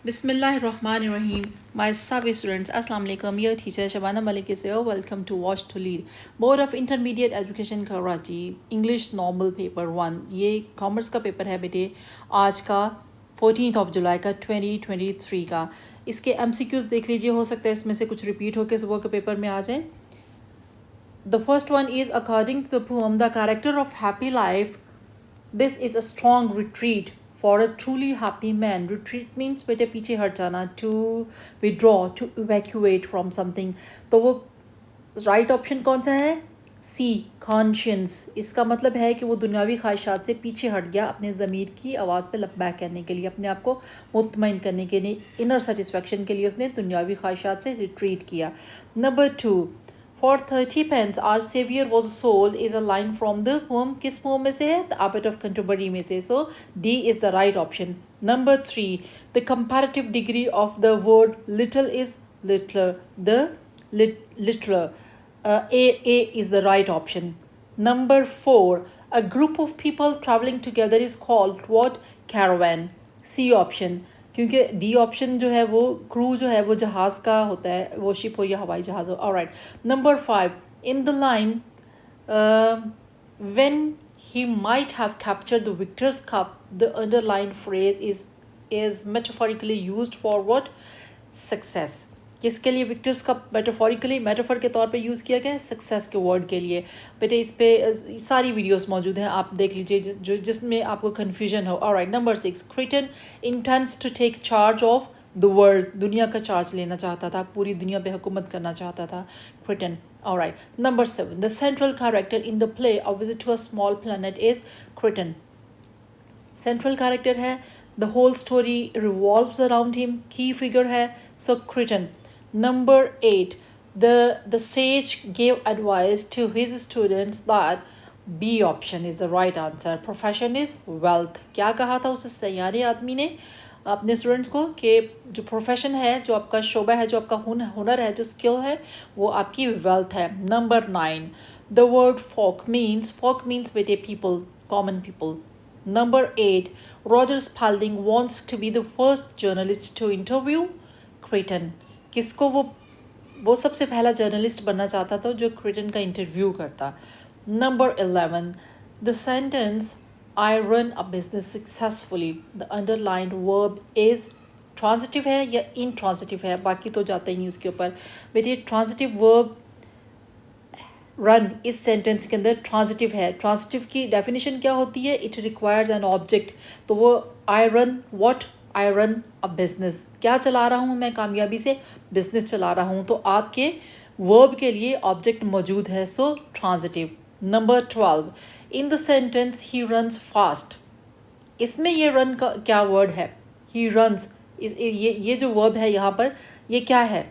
Bismillahirrahmanirrahim. My Savi students, Assalamu alaikum. Your teacher Shabana Malik is here. Welcome to Watch to Lead. Board of Intermediate Education Karachi. English Normal Paper 1. ये commerce का paper है बेटे आज का 14 जुलाई का 2023 का. इसके MCQs देख लीजिए, हो सकता है इसमें से कुछ रिपीट होकर सुबह के पेपर में आ जाए. The first one is according to the poem The Character of Happy Life. This is a strong retreat for a truly happy man. Retreat means बेटे पीछे हट जाना, to withdraw, to evacuate from something. तो वो right option कौन सा है? सी, conscience. इसका मतलब है कि वो दुनियावी ख्वाहिशात से पीछे हट गया अपने ज़मीर की आवाज़ पे लबैक करने के लिए, अपने आप को मुतमईन करने के लिए, इनर सेटिस्फेक्शन के लिए उसने दुनियावी ख्वाहिशात से रिट्रीट किया. Number 2, For 30 pence our savior was sold is a line from the poem. किस poem में से है? The Abbot of Canterbury में से. So D is the right option. Number 3, the comparative degree of the word little is littler. The littler. A is the right option. Number 4, a group of people traveling together is called what? Caravan. C option. क्योंकि D option जो है वो crew जो है वो जहाज़ का होता है, वो शिप हो या हवाई जहाज़ हो. Alright. Number 5, in the line when he might have captured the Victus cup the underline phrase is metaphorically used for what? Success. किसके लिए विक्टर्स का मेटाफर के तौर पे यूज़ किया गया है? सक्सेस के वर्ड के लिए. बेटे इस पे सारी वीडियोस मौजूद हैं, आप देख लीजिए जिसमें आपको कन्फ्यूजन हो. Alright. Number 6, Kreton intends to take charge of the world. दुनिया का चार्ज लेना चाहता था, पूरी दुनिया पे हुकूमत करना चाहता था Kreton. Alright. Number 7, the central character in the play a visit to a small planet is Kreton. Central character है, the whole story revolves around him, key figure है, so क्रिटन. Number 8, the sage gave advice to his students that B option is the right answer. Profession is wealth. क्या कहा था उस सयाने आदमी ने अपने students को कि जो प्रोफेशन है, जो आपका शोबा है, जो आपका हुनर है, जो स्किल है, वो आपकी वेल्थ है. Number 9, the word folk means बेटे people, common people. Number 8, Roger Spalding wants to be the first journalist to interview Creighton. किसको? वो सबसे पहला जर्नलिस्ट बनना चाहता था जो क्रिटन का इंटरव्यू करता. Number 11, the sentence I run a business successfully, the underlined verb is transitive है या इनट्रांजिटिव है? बाकी तो जाता ही नहीं उसके ऊपर. बेटे ट्रांजिटिव वर्ब रन इस सेंटेंस के अंदर ट्रांजिटिव है. ट्रांजिटिव की डेफिनेशन क्या होती है? It requires an object. तो वो I run what? I run a business. क्या चला रहा हूँ मैं? कामयाबी से बिजनेस चला रहा हूँ. तो आपके वर्ब के लिए ऑब्जेक्ट मौजूद है, so transitive. Number 12, in the sentence he runs fast. इसमें ये रन का क्या वर्ड है? He runs. ये जो वर्ब है यहाँ पर, ये क्या है?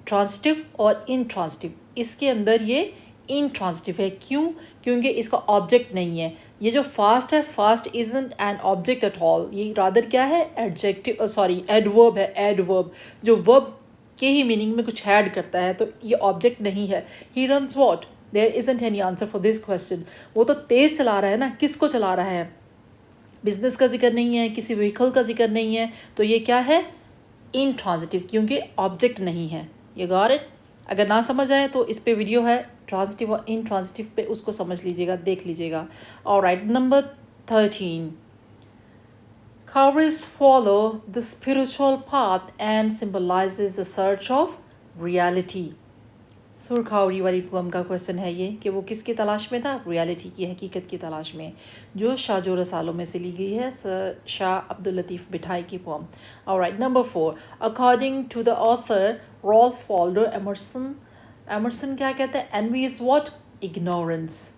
ट्रांजिटिव और इनट्रांजिटिव. इसके अंदर ये इनट्रांजिटिव है. क्यों? क्योंकि इसका ऑब्जेक्ट नहीं है. ये जो फास्ट है, fast isn't an object at all. ये रादर क्या है? एडजेक्टिव, सॉरी एडवर्ब है. एडवर्ब जो वर्ब के ही मीनिंग में कुछ ऐड करता है, तो ये ऑब्जेक्ट नहीं है. He runs what? There isn't any answer for this question. वो तो तेज़ चला रहा है ना. किसको चला रहा है? बिजनेस का जिक्र नहीं है, किसी व्हीकल का जिक्र नहीं है, तो ये क्या है? इनट्रांजिटिव, क्योंकि ऑब्जेक्ट नहीं है. ये गॉट इट? अगर ना समझ आए तो इस पे वीडियो है ट्रांजिटिव और इनट्रांजिटिव पे, उसको समझ लीजिएगा, देख लीजिएगा. Alright. Number 13, Cowries follow the spiritual path and symbolizes the search of reality. सुरखावरी वाली पोम का क्वेश्चन है ये कि वो किसकी तलाश में था? रियलिटी की, हकीकत की तलाश में, जो शाहजो रसालों में से ली गई है, शाह अब्दुल लतीफ़ बिठाई की poem. Alright. Number 4, according to the author Ralph Waldo Emerson क्या कहते हैं? Envy is what? Ignorance.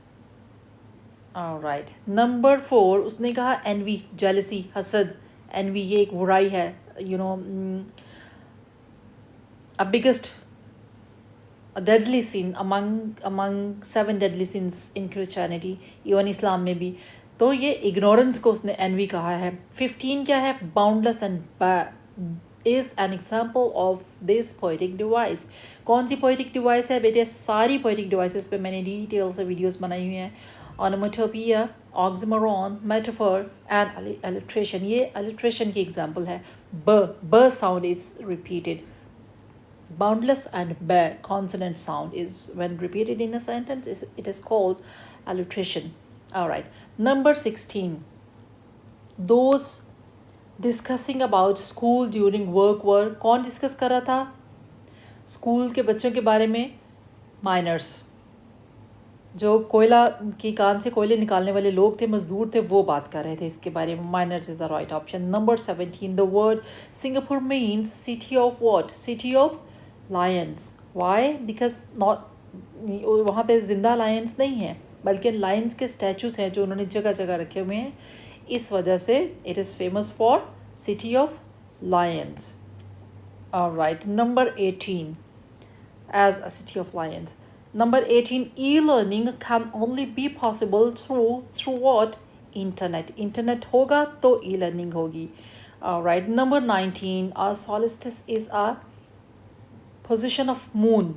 Alright. Number 4, उसने कहा एनवी, जेलसी, हसद. एनवी ये एक बुराई है, you know, a biggest deadly sin among 7 deadly sins in Christianity, even Islam में भी. तो ये इग्नोरेंस को उसने एनवी कहा है. 15 क्या है? Boundless and is an example of this poetic device. कौन सी पोइटिक डिवाइस है बेटे? सारी पोइटिक डिवाइसेस पे मैंने डिटेल से वीडियोस बनाई हुई हैं. onomatopoeia, oxymoron, metaphor and alliteration. ये alliteration की example है. B sound is repeated. Boundless and b consonant sound is when repeated in a sentence, it is called alliteration. All right. Number 16. Those discussing about school during work were, कौन discuss कर रहा था school के बच्चों के बारे में? Miners, जो कोयला की कान से कोयले निकालने वाले लोग थे, मजदूर थे, वो बात कर रहे थे इसके बारे में. Miners is the right option. Number 17. The word Singapore means city of what? City of lions. Why? Because not, वहाँ पे जिंदा लायंस नहीं है बल्कि लायंस के स्टैचूज हैं जो उन्होंने जगह जगह रखे हुए हैं, इस वजह से it is famous for city of Lions. Alright. Number 18. as a city of lions. Number 18, e-learning can only be possible through what? Internet. Internet होगा तो e-learning होगी. Alright. Number 19, a solstice is a position of moon.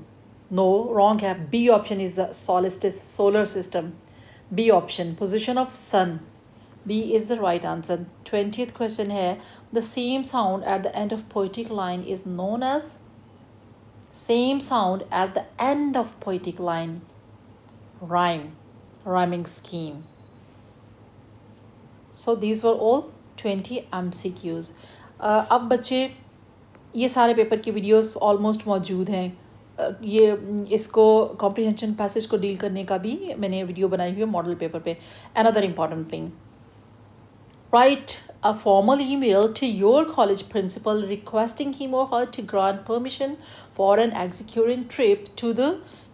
No, wrong है. B option is the solstice, solar system. B option, position of sun. B is the right answer. 20th question है, the same sound at the end of poetic line is known as? Same sound at the end of poetic line. Rhyme. Rhyming scheme. So these were all 20 MCQs. अब बच्चे ये सारे paper की videos almost मौजूद हैं. ये इसको comprehension passage को डील करने का भी मैंने वीडियो बनाई हुई है मॉडल पेपर पे. Another important thing, write a formal email to your college principal requesting him or her to grant permission for an executing trip to the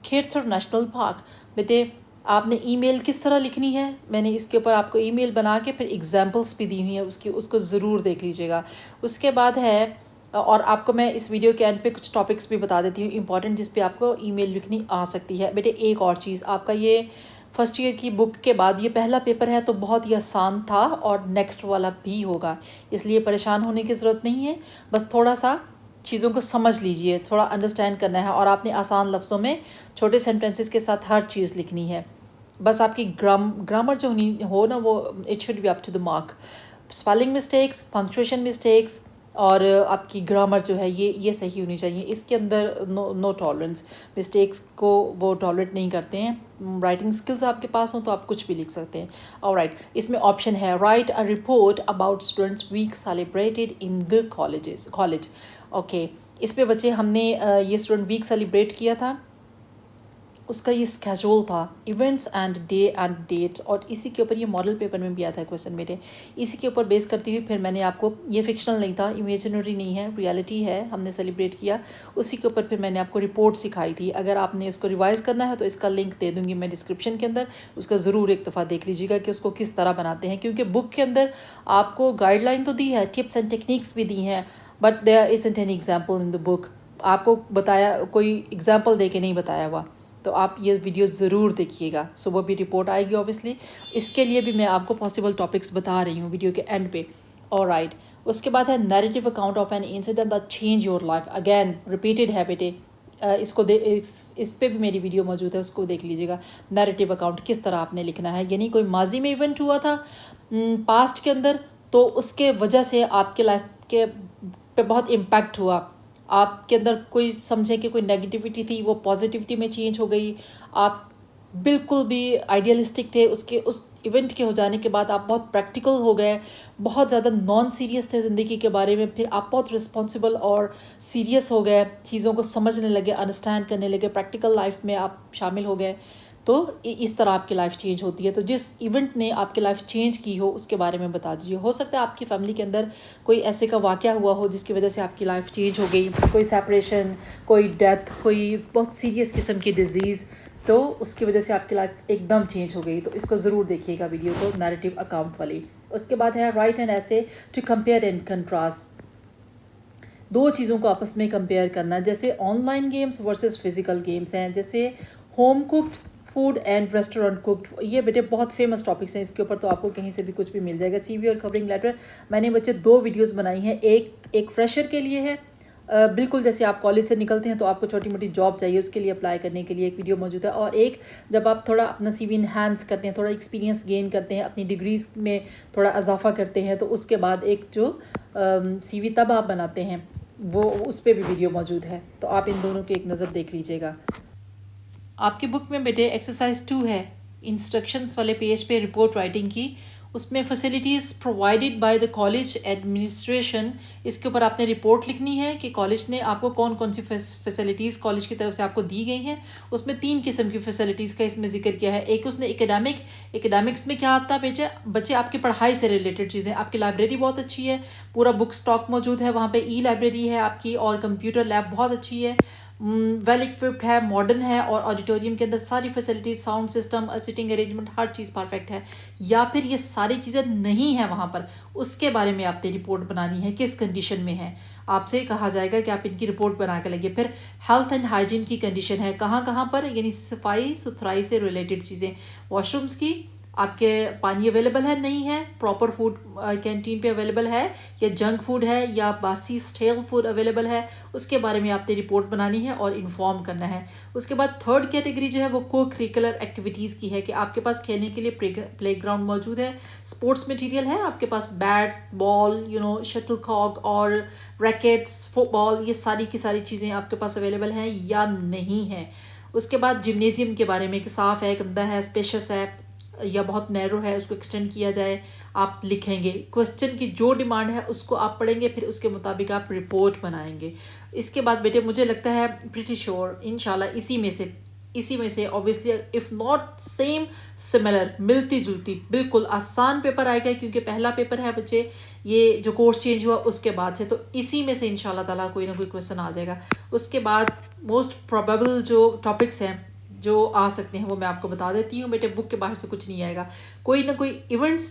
Kirthur National Park. बेटे आपने ईमेल किस तरह लिखनी है, मैंने इसके ऊपर आपको ईमेल बना के फिर एग्जांपल्स भी दी हुई हैं उसको ज़रूर देख लीजिएगा. उसके बाद है, और आपको मैं इस वीडियो के एंड पे कुछ टॉपिक्स भी बता देती हूँ इंपॉर्टेंट जिस पे आपको ईमेल लिखनी आ सकती है. बेटे एक और चीज़, आपका ये फर्स्ट ईयर की बुक के बाद ये पहला पेपर है तो बहुत ही आसान था और नेक्स्ट वाला भी होगा, इसलिए परेशान होने की ज़रूरत नहीं है. बस थोड़ा सा चीज़ों को समझ लीजिए, थोड़ा अंडरस्टैंड करना है और आपने आसान लफ्ज़ों में छोटे सेंटेंसेस के साथ हर चीज़ लिखनी है. बस आपकी ग्रामर जो हो ना वो it should be up to the mark. Spelling mistakes, punctuation mistakes और आपकी ग्रामर जो है ये सही होनी चाहिए. इसके अंदर नो टॉलरेंस, मिस्टेक्स को वो टॉलरेट नहीं करते हैं. राइटिंग स्किल्स आपके पास हो तो आप कुछ भी लिख सकते हैं. ऑलराइट. इसमें ऑप्शन है, write a report about students week celebrated in the college. Okay. इसमें बच्चे हमने ये स्टूडेंट वीक सेलिब्रेट किया था, उसका ये स्केजूल था, events and day and dates, और इसी के ऊपर ये मॉडल पेपर में भी आता है क्वेश्चन मेरे. इसी के ऊपर बेस करती हुई फिर मैंने आपको, ये फिक्शनल नहीं था, इमेजिनरी नहीं है, रियलिटी है, हमने सेलिब्रेट किया, उसी के ऊपर फिर मैंने आपको रिपोर्ट सिखाई थी. अगर आपने उसको रिवाइज़ करना है तो इसका लिंक दे दूँगी मैं डिस्क्रिप्शन के अंदर, उसका ज़रूर एक दफ़ा देख लीजिएगा कि उसको किस तरह बनाते हैं, क्योंकि बुक के अंदर आपको गाइडलाइन तो दी है, टिप्स एंड टेक्निक्स भी दी हैं, but there isn't any example in the book. आपको बताया, कोई एग्जाम्पल दे के नहीं बताया हुआ. तो आप ये वीडियो ज़रूर देखिएगा. सुबह भी रिपोर्ट आएगी ऑब्वियसली, इसके लिए भी मैं आपको पॉसिबल टॉपिक्स बता रही हूँ वीडियो के एंड पे. ऑलराइट. उसके बाद है narrative account of an incident that change your life. Again repeated है बेटे, इसको इस पे भी मेरी वीडियो मौजूद है, उसको देख लीजिएगा. नैरेटिव अकाउंट किस तरह आपने लिखना है, यानी कोई माजी में इवेंट हुआ था पास्ट के अंदर, तो उसके वजह से आपके लाइफ के पे बहुत इम्पैक्ट हुआ, आपके अंदर कोई समझे कि कोई नेगेटिविटी थी वो पॉजिटिविटी में चेंज हो गई, आप बिल्कुल भी आइडियलिस्टिक थे, उस इवेंट के हो जाने के बाद आप बहुत प्रैक्टिकल हो गए, बहुत ज़्यादा नॉन सीरियस थे ज़िंदगी के बारे में, फिर आप बहुत रिस्पॉन्सिबल और सीरियस हो गए, चीज़ों को समझने लगे, अंडरस्टैंड करने लगे, प्रैक्टिकल लाइफ में आप शामिल हो गए. तो इस तरह आपकी लाइफ चेंज होती है. तो जिस इवेंट ने आपकी लाइफ चेंज की हो उसके बारे में बता दीजिए. हो सकता है आपकी फैमिली के अंदर कोई ऐसे का वाक़या हुआ हो जिसकी वजह से आपकी लाइफ चेंज हो गई, कोई सेपरेशन, कोई डेथ, कोई बहुत सीरियस किस्म की डिजीज़, तो उसकी वजह से आपकी लाइफ एकदम चेंज हो गई. तो इसको ज़रूर देखिएगा वीडियो को, नैरेटिव अकाउंट वाली. उसके बाद है राइट एन ऐसे टू कंपेयर एंड कंट्रास्ट. दो चीज़ों को आपस में कंपेयर करना, जैसे online games versus physical games हैं, जैसे home cooked food and restaurant cooked. ये बेटे बहुत फेमस टॉपिक्स हैं, इसके ऊपर तो आपको कहीं से भी कुछ भी मिल जाएगा. सीवी और कवरिंग लेटर मैंने बच्चे 2 वीडियोस बनाई हैं, एक फ्रेशर के लिए है बिल्कुल जैसे आप कॉलेज से निकलते हैं तो आपको छोटी मोटी जॉब चाहिए, उसके लिए अप्लाई करने के लिए एक वीडियो मौजूद है, और एक जब आप थोड़ा अपना CV इन्हांस करते हैं, थोड़ा एक्सपीरियंस गेन करते हैं, अपनी डिग्रीज में थोड़ा इजाफा करते हैं, तो उसके बाद एक जो CV तब आप बनाते हैं वो उस पर भी वीडियो मौजूद है, तो आप इन दोनों की एक नज़र देख लीजिएगा। आपकी बुक में बेटे एक्सरसाइज 2 है, इंस्ट्रक्शंस वाले पेज पे रिपोर्ट राइटिंग की, उसमें facilities provided by the college administration, इसके ऊपर आपने रिपोर्ट लिखनी है कि कॉलेज ने आपको कौन कौन सी फैसिलिटीज़ कॉलेज की तरफ से आपको दी गई हैं। उसमें 3 किस्म की फैसिलिटीज़ का इसमें जिक्र किया है। एक उसने एकेडमिक्स में क्या आता है बेटे, बच्चे आपकी पढ़ाई से रिलेटेड चीज़ें, आपकी लाइब्रेरी बहुत अच्छी है, पूरा बुक स्टॉक मौजूद है वहाँ पे, लाइब्रेरी है आपकी, और कंप्यूटर लैब बहुत अच्छी है, वेल इक्विप्ड है, मॉडर्न है, और ऑडिटोरियम के अंदर सारी facilities, sound system, seating arrangement, हर चीज़ परफेक्ट है। या फिर ये सारी चीज़ें नहीं हैं वहाँ पर, उसके बारे में आपने रिपोर्ट बनानी है, किस कंडीशन में है, आपसे कहा जाएगा कि आप इनकी रिपोर्ट बना के लगे। फिर हेल्थ एंड हाइजीन की कंडीशन है, कहाँ कहाँ पर, यानी सफाई सुथराई से रिलेटेड चीज़ें, वॉशरूम्स की, आपके पानी अवेलेबल है नहीं है, प्रॉपर फूड कैंटीन पे अवेलेबल है, या जंक फूड है, या बासी स्टेल फूड अवेलेबल है, उसके बारे में आपने रिपोर्ट बनानी है और इन्फॉर्म करना है। उसके बाद थर्ड कैटेगरी जो है वो को करिकुलर एक्टिविटीज़ की है, कि आपके पास खेलने के लिए प्ले ग्राउंड मौजूद है, स्पोर्ट्स मटेरियल है, आपके पास बैट बॉल, शटल कॉक और रैकेट्स, फुटबॉल, ये सारी की सारी चीज़ें आपके पास अवेलेबल हैं या नहीं है। उसके बाद जिम्नेजियम के बारे में, कि साफ़ है, गंदा है, स्पेशस है, या बहुत नैरो है, उसको एक्सटेंड किया जाए, आप लिखेंगे। क्वेश्चन की जो डिमांड है उसको आप पढ़ेंगे, फिर उसके मुताबिक आप रिपोर्ट बनाएंगे। इसके बाद बेटे मुझे लगता है प्रीटी श्योर इंशाल्लाह इसी में से obviously if not same similar, मिलती जुलती बिल्कुल आसान पेपर आएगा, क्योंकि पहला पेपर है बच्चे, ये जो कोर्स चेंज हुआ उसके बाद से, तो इसी में से इंशाल्लाह ताला कोई ना कोई क्वेश्चन आ जाएगा। उसके बाद मोस्ट प्रोबेबल जो टॉपिक्स हैं जो आ सकते हैं वो मैं आपको बता देती हूँ बेटे, बुक के बाहर से कुछ नहीं आएगा। कोई ना कोई इवेंट्स,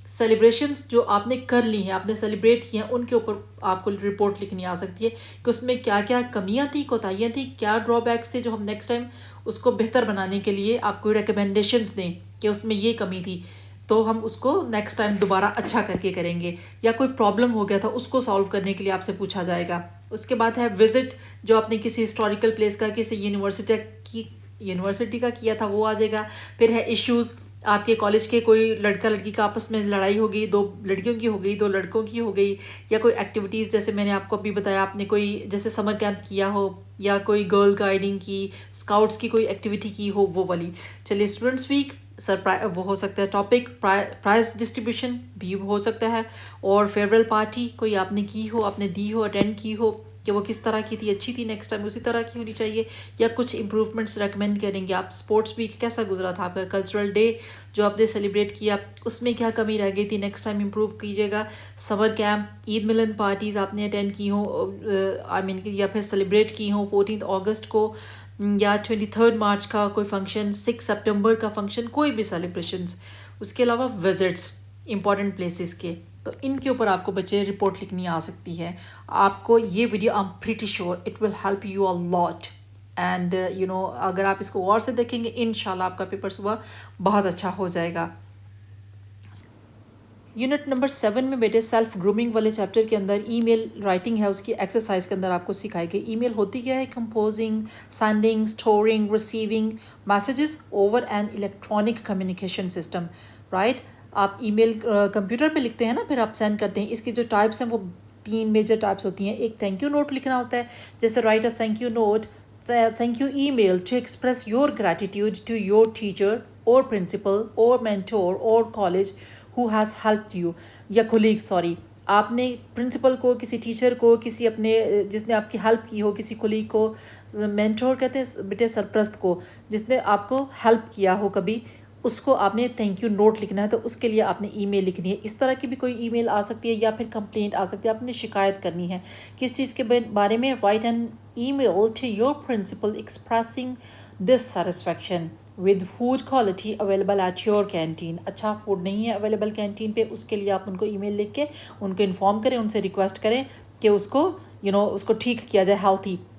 सेलिब्रेशंस जो आपने कर ली हैं, आपने सेलिब्रेट किए हैं, उनके ऊपर आपको रिपोर्ट लिखनी आ सकती है कि उसमें क्या क्या कमियां थी, कोताहियाँ थी, क्या ड्रॉबैक्स थे, जो हम नेक्स्ट टाइम उसको बेहतर बनाने के लिए आपको रिकमेंडेशंस दें कि उसमें ये कमी थी, तो हम उसको नेक्स्ट टाइम दोबारा अच्छा करके करेंगे, या कोई प्रॉब्लम हो गया था उसको सॉल्व करने के लिए आपसे पूछा जाएगा। उसके बाद है विजिट, जो आपने किसी हिस्टोरिकल प्लेस का, किसी यूनिवर्सिटी का किया था, वो आ जाएगा। फिर है इश्यूज़, आपके कॉलेज के कोई लड़का लड़की का आपस में लड़ाई हो गई, 2 लड़कियों की हो गई, 2 लड़कों की हो गई, या कोई एक्टिविटीज़ जैसे मैंने आपको अभी बताया, आपने कोई जैसे समर कैंप किया हो, या कोई गर्ल गाइडिंग की, स्काउट्स की कोई एक्टिविटी की हो, वो वाली। चलिए स्टूडेंट्स वीक सरप्राइज वो हो सकता है टॉपिक, प्राइज डिस्ट्रीब्यूशन भी हो सकता है, और फेयरवेल पार्टी कोई आपने की हो, आपने दी हो, अटेंड की हो, कि वो किस तरह की थी, अच्छी थी, नेक्स्ट टाइम उसी तरह की होनी चाहिए, या कुछ इम्प्रूवमेंट्स रेकमेंड करेंगे आप। स्पोर्ट्स वीक कैसा गुजरा था आपका, कल्चरल डे जो आपने सेलिब्रेट किया उसमें क्या कमी रह गई थी, नेक्स्ट टाइम इम्प्रूव कीजिएगा। समर कैंप, ईद मिलन पार्टीज़ आपने अटेंड की हो, या फिर सेलिब्रेट की हो 14 अगस्त को, या 23 मार्च का कोई फंक्शन, 6 सितंबर का फंक्शन, कोई भी सेलिब्रेशंस। उसके अलावा विजिट्स इंपॉर्टेंट प्लेसेस के, तो इनके ऊपर आपको बच्चे रिपोर्ट लिखनी आ सकती है। आपको ये video I am pretty sure it will help you a lot, and अगर आप इसको गौर से देखेंगे इंशाल्लाह आपका पेपर सुबह बहुत अच्छा हो जाएगा। यूनिट नंबर 7 में बेटे सेल्फ ग्रूमिंग वाले चैप्टर के अंदर ईमेल राइटिंग है, उसकी एक्सरसाइज के अंदर आपको सिखाई गई। ईमेल होती क्या है, composing, sending, storing, receiving messages over an electronic communication system, right. आप ईमेल कंप्यूटर पे लिखते हैं ना, फिर आप सेंड करते हैं। इसकी जो टाइप्स हैं वो 3 मेजर टाइप्स होती हैं। एक थैंक यू नोट लिखना होता है, जैसे right a thank you note, thank you email to express your gratitude to your teacher or principal or mentor or college who has helped you, या colleague सॉरी, आपने principal को, किसी teacher को, किसी अपने जिसने आपकी हेल्प की हो, किसी कोलीग को, मेंटोर कहते हैं बेटे सरप्रस्त को, जिसने आपको हेल्प किया हो कभी, उसको आपने थैंक यू नोट लिखना है, तो उसके लिए आपने ईमेल लिखनी है। इस तरह की भी कोई ईमेल आ सकती है, या फिर कंप्लेंट आ सकती है, आपने शिकायत करनी है किस चीज़ के बारे में। Write an email to your principal expressing dissatisfaction with food quality available at your canteen। अच्छा फूड नहीं है अवेलेबल कैंटीन पे, उसके लिए आप उनको ईमेल लिख के उनको इन्फॉर्म करें, उनसे रिक्वेस्ट करें कि उसको उसको ठीक किया जाए,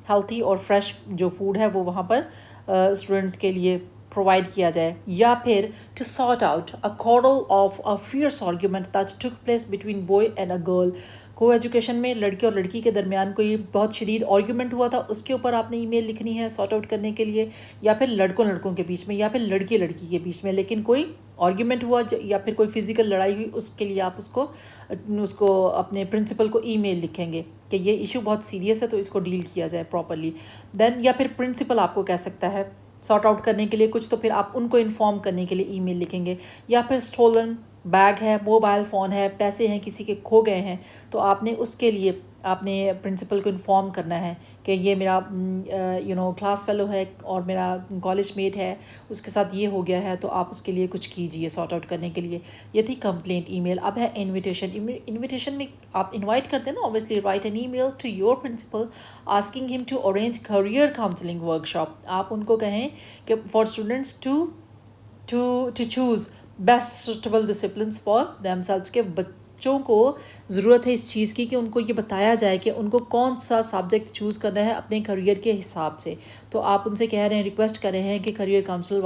हेल्थी और फ्रेश जो फूड है वो वहाँ पर स्टूडेंट्स के लिए प्रोवाइड किया जाए। या फिर to sort out a quarrel of a fierce argument that took place between boy and a girl। को एजुकेशन में लड़के और लड़की के दरमियान कोई बहुत शदीद आर्ग्यूमेंट हुआ था, उसके ऊपर आपने ईमेल लिखनी है सॉर्ट आउट करने के लिए, या फिर लड़कों लड़कों के बीच में, या फिर लड़की लड़की के बीच में, लेकिन कोई आर्ग्यूमेंट हुआ या फिर कोई फिज़िकल लड़ाई हुई, उसके लिए आप उसको अपने प्रिंसिपल को ईमेल लिखेंगे कि ये इशू बहुत सीरियस है तो इसको डील किया जाए प्रॉपरली। देन या फिर प्रिंसिपल आपको कह सकता है सॉर्ट आउट करने के लिए कुछ, तो फिर आप उनको इन्फॉर्म करने के लिए ईमेल लिखेंगे। या फिर स्टोलन बैग है, मोबाइल फ़ोन है, पैसे हैं किसी के खो गए हैं, तो आपने उसके लिए आपने प्रिंसिपल को इन्फॉर्म करना है कि ये मेरा क्लास फेलो है और मेरा कॉलेज मेट है, उसके साथ ये हो गया है, तो आप उसके लिए कुछ कीजिए सॉर्ट आउट करने के लिए। ये थी कंप्लेंट ईमेल। अब है इनविटेशन। इनविटेशन में आप इनवाइट करते हैं ना, obviously write an email to your principal asking him to arrange career counselling workshop. आप उनको कहें कि for students to choose best suitable discipline for themselves, के बच्चों को ज़रूरत है इस चीज़ की कि उनको ये बताया जाए कि उनको कौन सा सब्जेक्ट चूज़ करना है अपने करियर के हिसाब से। तो आप उनसे कह रहे हैं, रिक्वेस्ट कर रहे हैं कि करियर काउंसलिंग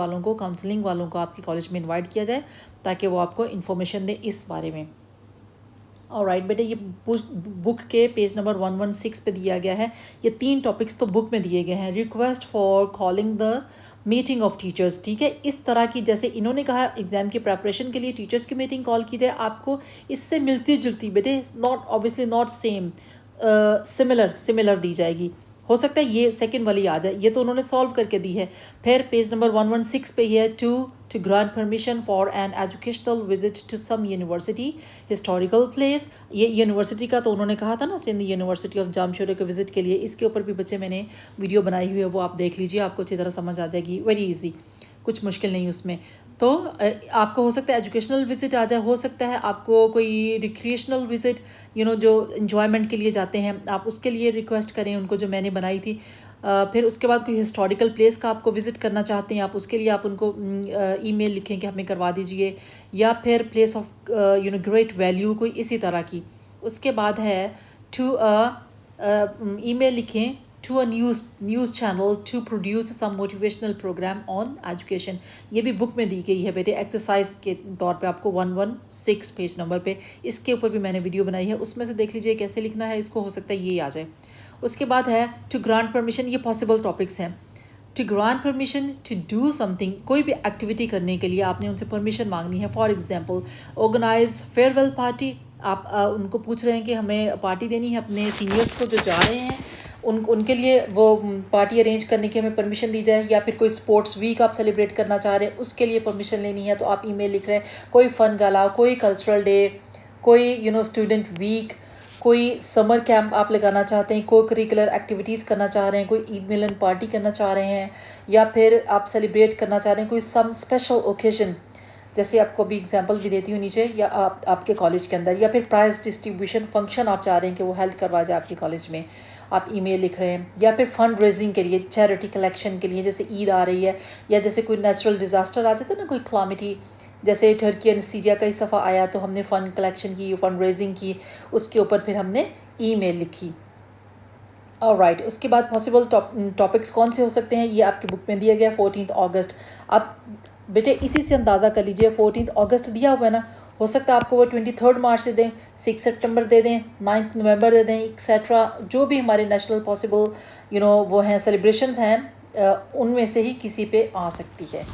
वालों को आपके कॉलेज में इन्वाइट किया जाए ताकि वो आपको इन्फॉर्मेशन दें इस बारे में। ऑलराइट बेटे, ये बुक के पेज नंबर 116 पे दिया गया है। ये 3 टॉपिक्स तो बुक में दिए गए हैं। Request for calling the meeting of teachers, ठीक है। इस तरह की, जैसे इन्होंने कहा एग्ज़ाम की प्रेपरेशन के लिए टीचर्स की मीटिंग कॉल की जाए, आपको इससे मिलती जुलती बेटे, not obviously not same, similar दी जाएगी। हो सकता है ये सेकंड वाली आ जाए, ये तो उन्होंने सॉल्व करके दी है। फिर पेज नंबर 116 पे ही है to grant permission for an educational visit to some university historical place. ये यूनिवर्सिटी का तो उन्होंने कहा था ना, सिंध यूनिवर्सिटी ऑफ जामशोरा के विज़िट के लिए। इसके ऊपर भी बच्चे मैंने वीडियो बनाई हुई है, वो आप देख लीजिए, आपको अच्छी तरह समझ आ जाएगी। वेरी ईजी, कुछ मुश्किल नहीं उसमें। तो आपको हो सकता है एजुकेशनल विज़िट आ जाए, हो सकता है आपको कोई रिक्रिएशनल विज़िट, जो इन्जॉयमेंट के लिए जाते हैं, आप उसके लिए रिक्वेस्ट करें उनको, जो मैंने बनाई थी। फिर उसके बाद कोई हिस्टोरिकल प्लेस का आपको विज़िट करना चाहते हैं, आप उसके लिए आप उनको ईमेल लिखें कि हमें करवा दीजिए। या फिर प्लेस ऑफ ग्रेट वैल्यू, कोई इसी तरह की। उसके बाद है ईमेल लिखें to a news channel to produce some motivational programme on education. ये भी बुक में दी गई है बेटे, एक्सरसाइज के तौर पे आपको 116 पेज नंबर पे। इसके ऊपर भी मैंने वीडियो बनाई है, उसमें से देख लीजिए कैसे लिखना है इसको, हो सकता है ये आ जाए। उसके बाद है टू ग्रांट परमिशन, ये पॉसिबल टॉपिक्स हैं। To grant permission to do something, कोई भी एक्टिविटी करने के लिए आपने उनसे परमिशन मांगनी है। For example organise farewell party, आप उनको पूछ रहे हैं कि हमें पार्टी देनी है अपने सीनियर्स को जो जा रहे हैं, उनके लिए वो पार्टी अरेंज करने की हमें परमिशन दी जाए। या फिर कोई स्पोर्ट्स वीक आप सेलिब्रेट करना चाह रहे हैं, उसके लिए परमिशन लेनी है, तो आप ईमेल लिख रहे हैं। कोई फ़न गाला, कोई कल्चरल डे, कोई स्टूडेंट वीक, कोई समर कैंप आप लगाना चाहते हैं, को करिकुलर एक्टिविटीज़ करना चाह रहे हैं, कोई ईद मिलन पार्टी करना चाह रहे हैं, या फिर आप सेलिब्रेट करना चाह रहे हैं कोई सम स्पेशल ओकेजन, जैसे आपको अभी एग्जांपल भी देती हूँ नीचे, या आपके कॉलेज के अंदर। या फिर प्राइज़ डिस्ट्रीब्यूशन फंक्शन आप चाह रहे हैं कि वो हेल्ड करवा जाए आपके कॉलेज में, आप ईमेल लिख रहे हैं। या फिर फंड रेजिंग के लिए, चैरिटी कलेक्शन के लिए, जैसे ईद आ रही है, या जैसे कोई नेचुरल डिज़ास्टर आ जाता है ना, कोई क्लामिटी, जैसे टर्की एंड सीरिया का इस दफ़ा आया, तो हमने फ़ंड कलेक्शन की, फंड रेजिंग की, उसके ऊपर फिर हमने ईमेल लिखी। ऑलराइट, उसके बाद पॉसिबल टॉपिक्स कौन से हो सकते हैं, ये आपकी बुक में दिया गया 14 अगस्त। अब बेटे इसी से अंदाज़ा कर लीजिए, 14 अगस्त दिया हुआ है ना, हो सकता है आपको वो 23 मार्च दे दें, 6 सितंबर दे दें, 9 नवंबर दे दें, एक्सेट्रा, जो भी हमारे नेशनल पॉसिबल वो हैं सेलिब्रेशंस हैं, उनमें से ही किसी पे आ सकती है।